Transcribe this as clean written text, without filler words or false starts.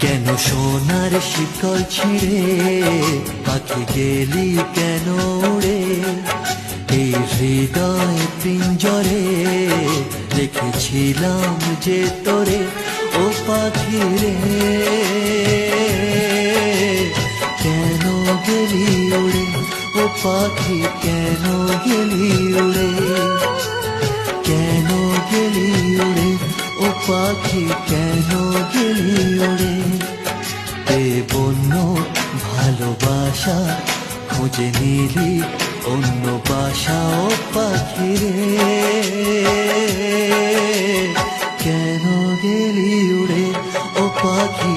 কেন সোনার শিকল ছিঁড়ে পাখি গেলি কেন উড়ে? এই হৃদয় পিঞ্জরে রেখেছিলাম যে তোরে, ও পাখি রে কেন গেলি উড়ে? ও পাখি কেন গেলি উড়ে? কেন গেলি উড়ে? ও পাখি কেন গেলি উড়ে? এ বন্য ভালোবাসা খুঁজে নিলি অন্য বাসা, ও পাখি রে কেন গেলি উড়ে? ও পাখি